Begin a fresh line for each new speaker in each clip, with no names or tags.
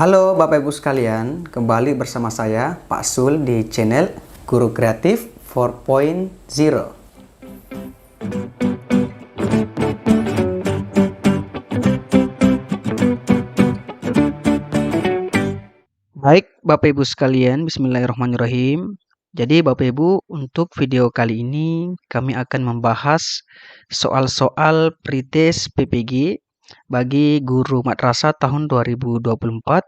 Halo Bapak Ibu sekalian, kembali bersama saya Pak Sul di channel Guru Kreatif 4.0. Baik Bapak Ibu sekalian, bismillahirrahmanirrahim. Jadi Bapak Ibu, untuk video kali ini kami akan membahas soal-soal pretest PPG bagi guru madrasah tahun 2024.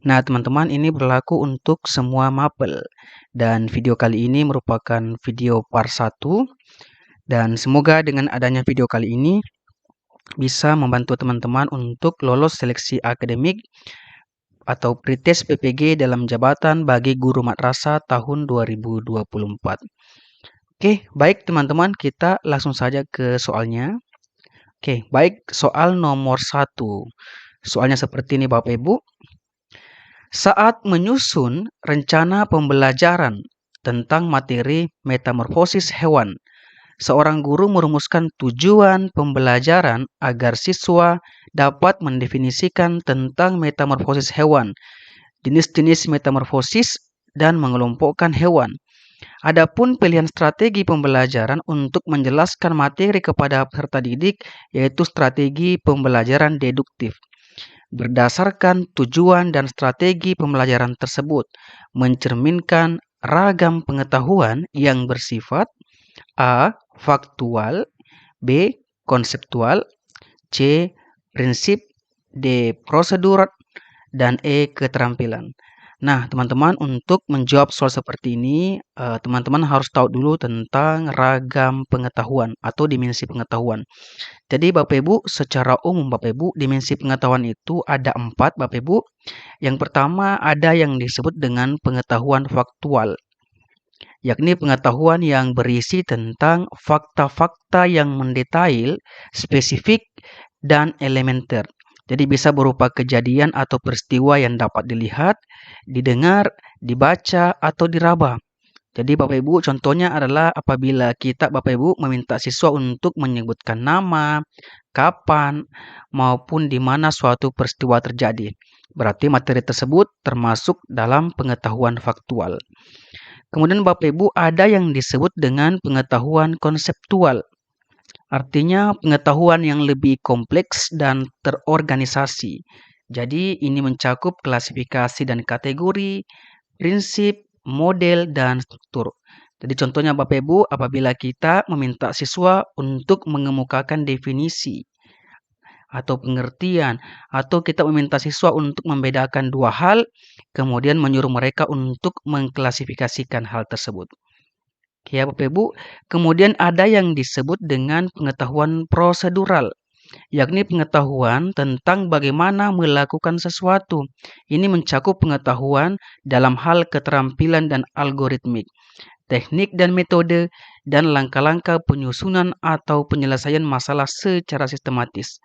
Nah, teman-teman, ini berlaku untuk semua mapel. Dan video kali ini merupakan video part 1. Dan semoga dengan adanya video kali ini bisa membantu teman-teman untuk lolos seleksi akademik atau pretest PPG dalam jabatan bagi guru madrasah tahun 2024. Oke, baik teman-teman, kita langsung saja ke soalnya. Oke, baik, soal nomor 1. Soalnya seperti ini Bapak Ibu. Saat menyusun rencana pembelajaran tentang materi metamorfosis hewan, seorang guru merumuskan tujuan pembelajaran agar siswa dapat mendefinisikan tentang metamorfosis hewan, jenis-jenis metamorfosis, dan mengelompokkan hewan. Adapun pilihan strategi pembelajaran untuk menjelaskan materi kepada peserta didik yaitu strategi pembelajaran deduktif. Berdasarkan tujuan dan strategi pembelajaran tersebut, mencerminkan ragam pengetahuan yang bersifat A. Faktual, B. Konseptual, C. Prinsip, D. Prosedur, dan E. Keterampilan. Nah, teman-teman, untuk menjawab soal seperti ini, teman-teman harus tahu dulu tentang ragam pengetahuan atau dimensi pengetahuan. Jadi, Bapak Ibu, secara umum Bapak Ibu, dimensi pengetahuan itu ada 4, Bapak Ibu. Yang pertama ada yang disebut dengan pengetahuan faktual, yakni pengetahuan yang berisi tentang fakta-fakta yang mendetail, spesifik, dan elementer. Jadi bisa berupa kejadian atau peristiwa yang dapat dilihat, didengar, dibaca, atau diraba. Jadi Bapak Ibu, contohnya adalah apabila Bapak Ibu meminta siswa untuk menyebutkan nama, kapan, maupun di mana suatu peristiwa terjadi. Berarti materi tersebut termasuk dalam pengetahuan faktual. Kemudian Bapak Ibu ada yang disebut dengan pengetahuan konseptual. Artinya pengetahuan yang lebih kompleks dan terorganisasi. Jadi ini mencakup klasifikasi dan kategori, prinsip, model, dan struktur. Jadi contohnya Bapak Ibu, apabila kita meminta siswa untuk mengemukakan definisi atau pengertian, atau kita meminta siswa untuk membedakan dua hal, kemudian menyuruh mereka untuk mengklasifikasikan hal tersebut. Ya Bapak Ibu, kemudian ada yang disebut dengan pengetahuan prosedural, yakni pengetahuan tentang bagaimana melakukan sesuatu. Ini mencakup pengetahuan dalam hal keterampilan dan algoritmik, teknik dan metode, dan langkah-langkah penyusunan atau penyelesaian masalah secara sistematis.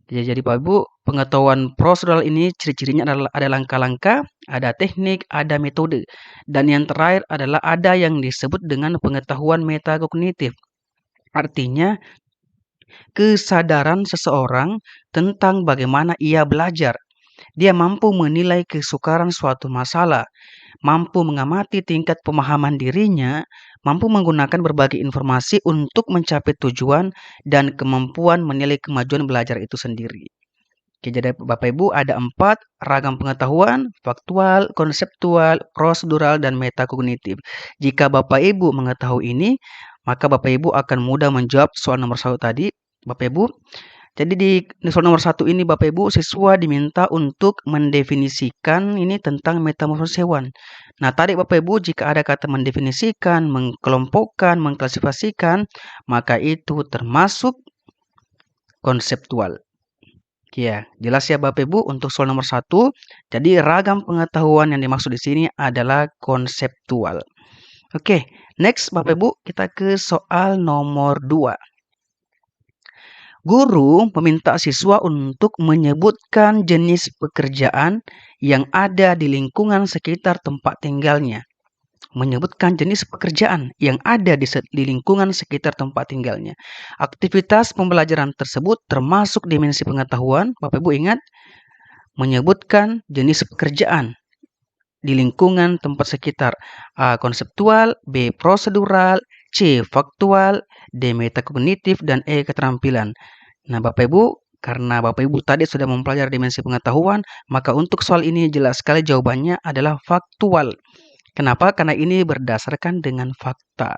Jadi Bapak Ibu, pengetahuan prosedural ini ciri-cirinya adalah ada langkah-langkah, ada teknik, ada metode. Dan yang terakhir adalah ada yang disebut dengan pengetahuan metakognitif. Artinya, kesadaran seseorang tentang bagaimana ia belajar. Dia mampu menilai kesukaran suatu masalah, mampu mengamati tingkat pemahaman dirinya, mampu menggunakan berbagai informasi untuk mencapai tujuan, dan kemampuan menilai kemajuan belajar itu sendiri. Oke, jadi Bapak Ibu ada 4 ragam pengetahuan, faktual, konseptual, prosedural, dan metakognitif. Jika Bapak Ibu mengetahui ini, maka Bapak Ibu akan mudah menjawab soal nomor 1 tadi, Bapak Ibu. Jadi di soal nomor 1 ini Bapak Ibu siswa diminta untuk mendefinisikan ini tentang metamorfosis hewan. Nah, tadi Bapak Ibu jika ada kata mendefinisikan, mengkelompokkan, mengklasifikasikan, maka itu termasuk konseptual. Ya, jelas ya Bapak Ibu untuk soal nomor 1. Jadi ragam pengetahuan yang dimaksud di sini adalah konseptual. Oke, next Bapak Ibu kita ke soal nomor 2. Guru meminta siswa untuk menyebutkan jenis pekerjaan yang ada di lingkungan sekitar tempat tinggalnya. Menyebutkan jenis pekerjaan yang ada di lingkungan sekitar tempat tinggalnya. Aktivitas pembelajaran tersebut termasuk dimensi pengetahuan. Bapak Ibu ingat, menyebutkan jenis pekerjaan di lingkungan tempat sekitar. A. Konseptual, B. Prosedural, C. Faktual, D. Metakognitif, dan E. Keterampilan. Nah, Bapak Ibu, karena Bapak Ibu tadi sudah mempelajari dimensi pengetahuan, maka untuk soal ini jelas sekali jawabannya adalah faktual. Kenapa? Karena ini berdasarkan dengan fakta.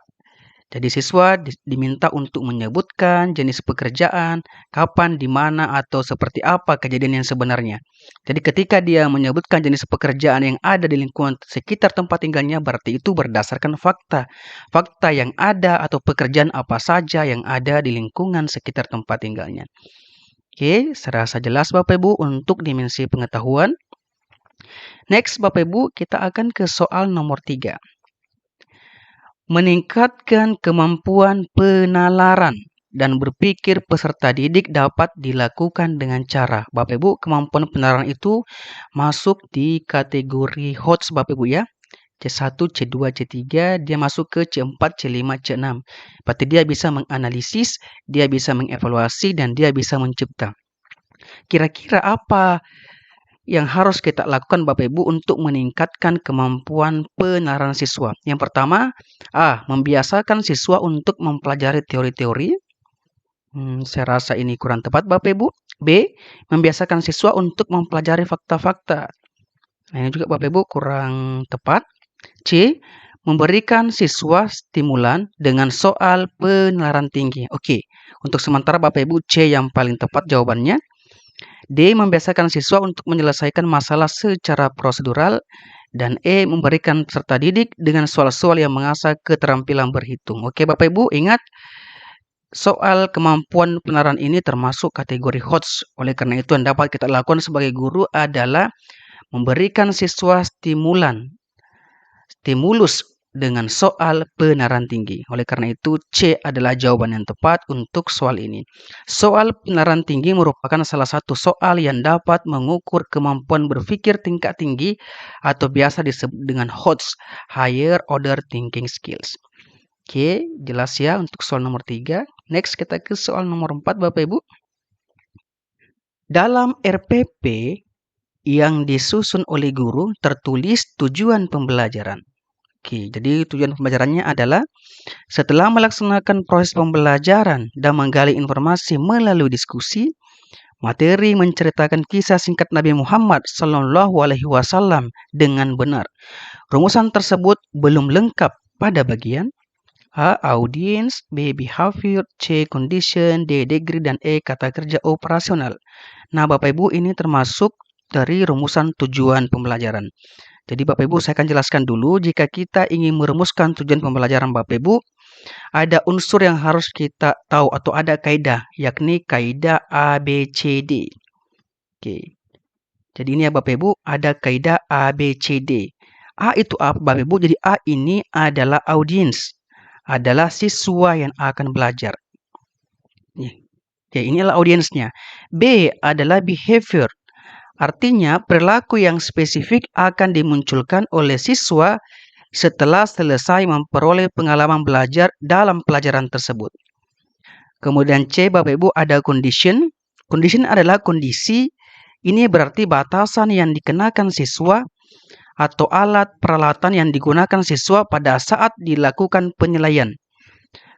Jadi siswa diminta untuk menyebutkan jenis pekerjaan, kapan, di mana, atau seperti apa kejadian yang sebenarnya. Jadi ketika dia menyebutkan jenis pekerjaan yang ada di lingkungan sekitar tempat tinggalnya, berarti itu berdasarkan fakta. Fakta yang ada atau pekerjaan apa saja yang ada di lingkungan sekitar tempat tinggalnya. Oke, saya rasa jelas Bapak Ibu untuk dimensi pengetahuan. Next Bapak Ibu, kita akan ke soal nomor 3. Meningkatkan kemampuan penalaran dan berpikir peserta didik dapat dilakukan dengan cara. Bapak Ibu, kemampuan penalaran itu masuk di kategori HOTS Bapak Ibu ya. C1, C2, C3, dia masuk ke C4, C5, C6. Berarti dia bisa menganalisis, dia bisa mengevaluasi, dan dia bisa mencipta. Kira-kira apa yang harus kita lakukan Bapak Ibu untuk meningkatkan kemampuan penalaran siswa? Yang pertama, A. Membiasakan siswa untuk mempelajari teori-teori. Saya rasa ini kurang tepat Bapak Ibu. B. Membiasakan siswa untuk mempelajari fakta-fakta. Nah, ini juga Bapak Ibu kurang tepat. C. Memberikan siswa stimulan dengan soal penalaran tinggi. Oke, untuk sementara Bapak Ibu C yang paling tepat jawabannya. D. Membiasakan siswa untuk menyelesaikan masalah secara prosedural. Dan E. Memberikan peserta didik dengan soal-soal yang mengasah keterampilan berhitung. Oke Bapak Ibu, ingat soal kemampuan penalaran ini termasuk kategori HOTS. Oleh karena itu yang dapat kita lakukan sebagai guru adalah memberikan siswa stimulus dengan soal penalaran tinggi. Oleh karena itu, C adalah jawaban yang tepat untuk soal ini. Soal penalaran tinggi merupakan salah satu soal yang dapat mengukur kemampuan berpikir tingkat tinggi atau biasa disebut dengan HOTS, Higher Order Thinking Skills. Oke, jelas ya untuk soal nomor 3. Next, kita ke soal nomor 4, Bapak Ibu. Dalam RPP yang disusun oleh guru tertulis tujuan pembelajaran. Oke, jadi tujuan pembelajarannya adalah setelah melaksanakan proses pembelajaran dan menggali informasi melalui diskusi, materi menceritakan kisah singkat Nabi Muhammad SAW dengan benar. Rumusan tersebut belum lengkap pada bagian A. Audience, B. Behavior, C. Condition, D. Degree, dan E. Kata kerja operasional. Nah, Bapak Ibu, ini termasuk dari rumusan tujuan pembelajaran. Jadi Bapak Ibu, saya akan jelaskan dulu jika kita ingin merumuskan tujuan pembelajaran Bapak Ibu, ada unsur yang harus kita tahu atau ada kaidah, yakni kaidah ABCD. Oke. Jadi ini ya Bapak Ibu, ada kaidah ABCD. A itu apa Bapak Ibu? Jadi A ini adalah audience, adalah siswa yang akan belajar. Oke, inilah audiensnya. B adalah behavior. Artinya, perilaku yang spesifik akan dimunculkan oleh siswa setelah selesai memperoleh pengalaman belajar dalam pelajaran tersebut. Kemudian C, Bapak Ibu, ada condition. Condition adalah kondisi. Ini berarti batasan yang dikenakan siswa atau alat peralatan yang digunakan siswa pada saat dilakukan penilaian.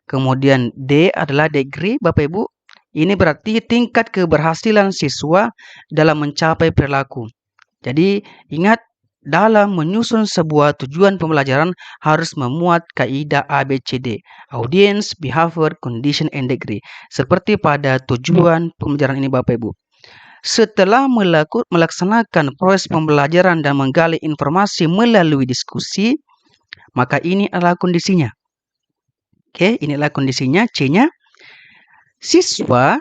Kemudian D adalah degree, Bapak Ibu. Ini berarti tingkat keberhasilan siswa dalam mencapai perilaku. Jadi, ingat, dalam menyusun sebuah tujuan pembelajaran harus memuat kaidah ABCD, Audience, Behavior, Condition, and Degree. Seperti pada tujuan pembelajaran ini Bapak Ibu. Setelah melaksanakan proses pembelajaran dan menggali informasi melalui diskusi, maka ini adalah kondisinya. Oke, inilah kondisinya, C-nya. Siswa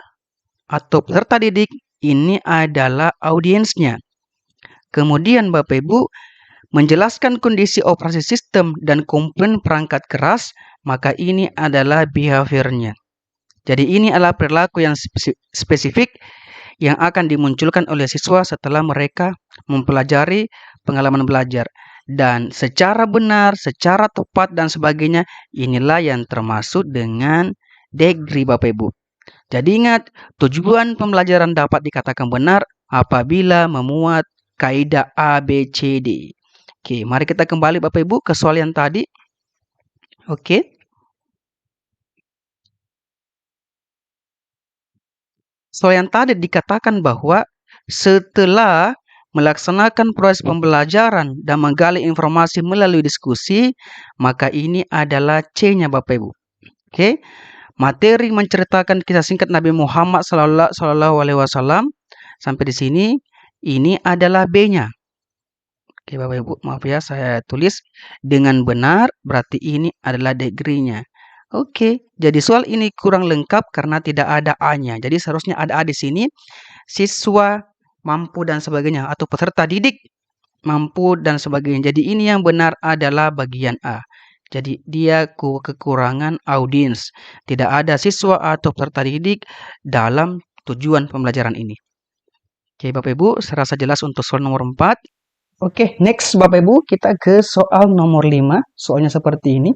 atau peserta didik ini adalah audiensnya. Kemudian Bapak Ibu menjelaskan kondisi operasi sistem dan komponen perangkat keras, maka ini adalah behaviornya. Jadi ini adalah perilaku yang spesifik yang akan dimunculkan oleh siswa setelah mereka mempelajari pengalaman belajar. Dan secara benar, secara tepat, dan sebagainya, inilah yang termasuk dengan degree Bapak Ibu. Jadi ingat, tujuan pembelajaran dapat dikatakan benar apabila memuat kaidah A, B, C, D. Oke, mari kita kembali Bapak Ibu ke soal yang tadi. Oke. Soal yang tadi dikatakan bahwa setelah melaksanakan proses pembelajaran dan menggali informasi melalui diskusi, maka ini adalah C-nya Bapak Ibu. Oke. Materi menceritakan kisah singkat Nabi Muhammad Sallallahu Alaihi Wasallam. Sampai di sini, ini adalah B-nya. Oke Bapak Ibu, maaf ya saya tulis dengan benar, berarti ini adalah degree-nya. Oke, jadi soal ini kurang lengkap karena tidak ada A-nya. Jadi seharusnya ada A di sini. Siswa mampu dan sebagainya atau peserta didik mampu dan sebagainya. Jadi ini yang benar adalah bagian A. Jadi dia kekurangan audiens. Tidak ada siswa atau peserta didik dalam tujuan pembelajaran ini. Oke Bapak Ibu, saya rasa jelas untuk soal nomor 4. Oke, next Bapak Ibu, kita ke soal nomor 5. Soalnya seperti ini.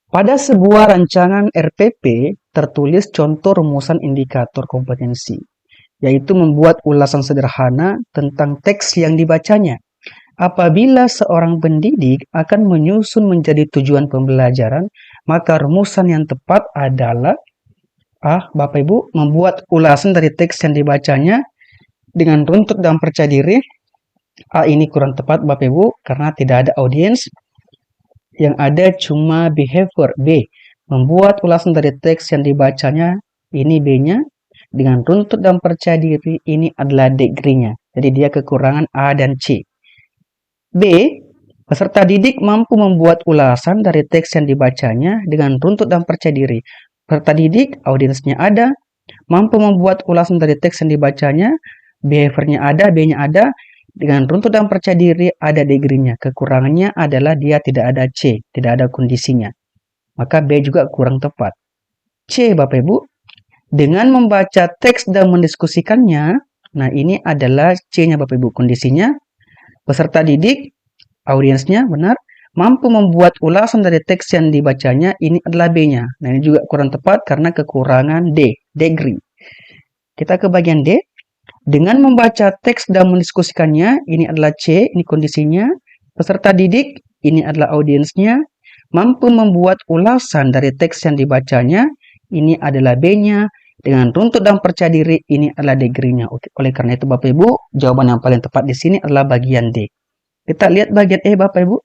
Pada sebuah rancangan RPP, tertulis contoh rumusan indikator kompetensi, yaitu membuat ulasan sederhana tentang teks yang dibacanya. Apabila seorang pendidik akan menyusun menjadi tujuan pembelajaran, maka rumusan yang tepat adalah A. Bapak Ibu, membuat ulasan dari teks yang dibacanya dengan runtut dan percaya diri. A ini kurang tepat Bapak Ibu karena tidak ada audiens. Yang ada cuma behavior. B. Membuat ulasan dari teks yang dibacanya, ini B-nya. Dengan runtut dan percaya diri, ini adalah degree-nya. Jadi dia kekurangan A dan C. B. Peserta didik mampu membuat ulasan dari teks yang dibacanya dengan runtut dan percaya diri. Peserta didik, audiensnya ada, mampu membuat ulasan dari teks yang dibacanya, behaviornya ada, B-nya ada, dengan runtut dan percaya diri ada degree-nya. Kekurangannya adalah dia tidak ada C, tidak ada kondisinya. Maka B juga kurang tepat. C, Bapak Ibu, dengan membaca teks dan mendiskusikannya, nah ini adalah C-nya Bapak Ibu, kondisinya. Peserta didik, audiensnya benar, mampu membuat ulasan dari teks yang dibacanya, ini adalah B-nya. Nah ini juga kurang tepat karena kekurangan D, degree. Kita ke bagian D. Dengan membaca teks dan mendiskusikannya, ini adalah C, ini kondisinya. Peserta didik, ini adalah audiensnya. Mampu membuat ulasan dari teks yang dibacanya, ini adalah B-nya. Dengan runtut dan percaya diri, ini adalah degree-nya. Oleh karena itu Bapak Ibu, jawaban yang paling tepat di sini adalah bagian D. Kita lihat bagian E Bapak Ibu.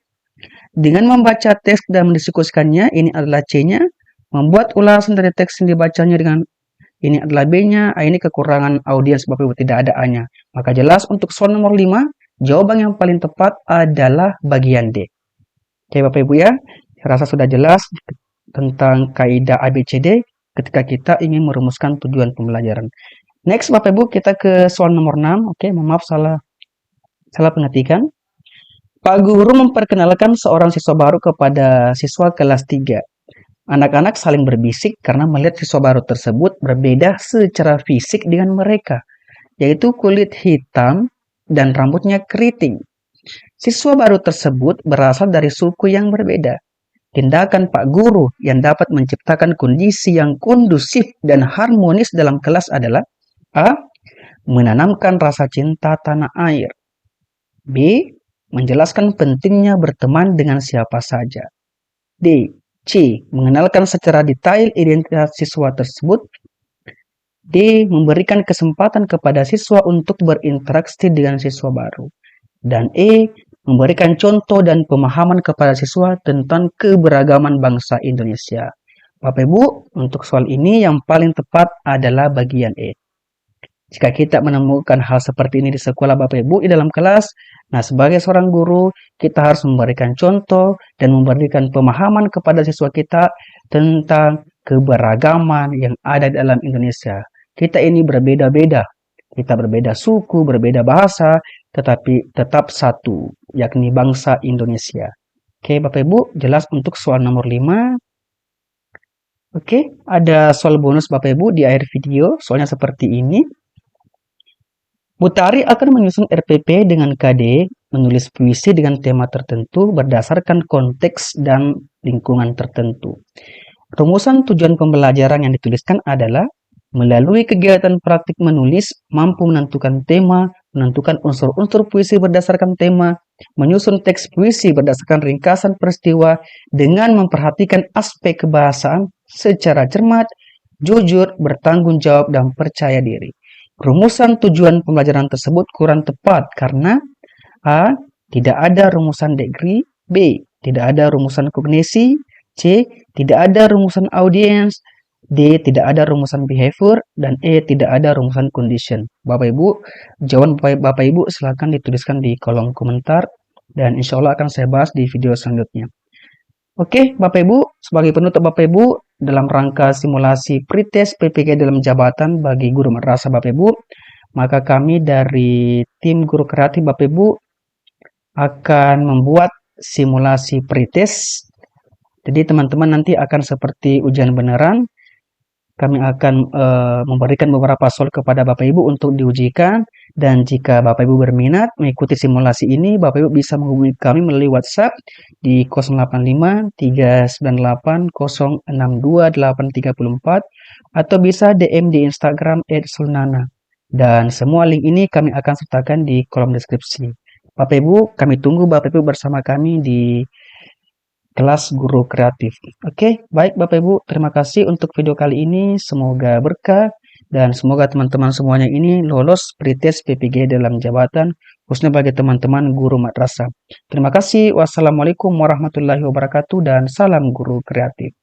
Dengan membaca teks dan mendiskusikannya, ini adalah C-nya. Membuat ulasan dari teks yang dibacanya dengan ini adalah B-nya, ini kekurangan audiens Bapak Ibu, tidak ada A-nya. Maka jelas untuk soal nomor 5, jawaban yang paling tepat adalah bagian D. Oke Bapak Ibu ya, saya rasa sudah jelas tentang kaidah ABCD ketika kita ingin merumuskan tujuan pembelajaran. Next Bapak Ibu, kita ke soal nomor 6. Oke, maaf salah pengertikan. Pak Guru memperkenalkan seorang siswa baru kepada siswa kelas 3. Anak-anak saling berbisik karena melihat siswa baru tersebut berbeda secara fisik dengan mereka, yaitu kulit hitam dan rambutnya keriting. Siswa baru tersebut berasal dari suku yang berbeda. Tindakan Pak Guru yang dapat menciptakan kondisi yang kondusif dan harmonis dalam kelas adalah A. Menanamkan rasa cinta tanah air. B. Menjelaskan pentingnya berteman dengan siapa saja. D. C. Mengenalkan secara detail identitas siswa tersebut. D. Memberikan kesempatan kepada siswa untuk berinteraksi dengan siswa baru. Dan E. Memberikan contoh dan pemahaman kepada siswa tentang keberagaman bangsa Indonesia. Bapak Ibu, untuk soal ini yang paling tepat adalah bagian E. Jika kita menemukan hal seperti ini di sekolah Bapak Ibu di dalam kelas, nah sebagai seorang guru, kita harus memberikan contoh dan memberikan pemahaman kepada siswa kita tentang keberagaman yang ada dalam Indonesia. Kita ini berbeda-beda, kita berbeda suku, berbeda bahasa, tetapi tetap satu, yakni bangsa Indonesia. Oke Bapak Ibu, jelas untuk soal nomor 5. Oke, ada soal bonus Bapak Ibu di akhir video, soalnya seperti ini. Mutari akan menyusun RPP dengan KD, menulis puisi dengan tema tertentu berdasarkan konteks dan lingkungan tertentu. Rumusan tujuan pembelajaran yang dituliskan adalah Melalui kegiatan praktik menulis, mampu menentukan tema, menentukan unsur-unsur puisi berdasarkan tema, menyusun teks puisi berdasarkan ringkasan peristiwa dengan memperhatikan aspek kebahasaan secara cermat, jujur, bertanggung jawab, dan percaya diri. Rumusan tujuan pembelajaran tersebut kurang tepat karena A. Tidak ada rumusan degree. B. Tidak ada rumusan kognisi. C. Tidak ada rumusan audience. D. Tidak ada rumusan behavior. Dan E. Tidak ada rumusan condition. Bapak Ibu, jawaban Bapak Ibu silakan dituliskan di kolom komentar. Dan insya Allah akan saya bahas di video selanjutnya. Oke, Bapak Ibu, sebagai penutup Bapak Ibu, dalam rangka simulasi pretest PPG dalam jabatan bagi guru madrasah Bapak Ibu, maka kami dari tim guru kreatif Bapak Ibu akan membuat simulasi pretest. Jadi teman-teman nanti akan seperti ujian beneran. Kami akan memberikan beberapa soal kepada Bapak Ibu untuk diujikan. Dan jika Bapak Ibu berminat mengikuti simulasi ini, Bapak Ibu bisa menghubungi kami melalui WhatsApp di 085 398 062 834 atau bisa DM di Instagram @sulnana. Dan semua link ini kami akan sertakan di kolom deskripsi. Bapak Ibu, kami tunggu Bapak Ibu bersama kami di kelas guru kreatif. Oke, baik Bapak Ibu, terima kasih untuk video kali ini. Semoga berkah dan semoga teman-teman semuanya ini lolos pretest PPG dalam jabatan, khususnya bagi teman-teman guru madrasah. Terima kasih. Wassalamualaikum warahmatullahi wabarakatuh dan salam guru kreatif.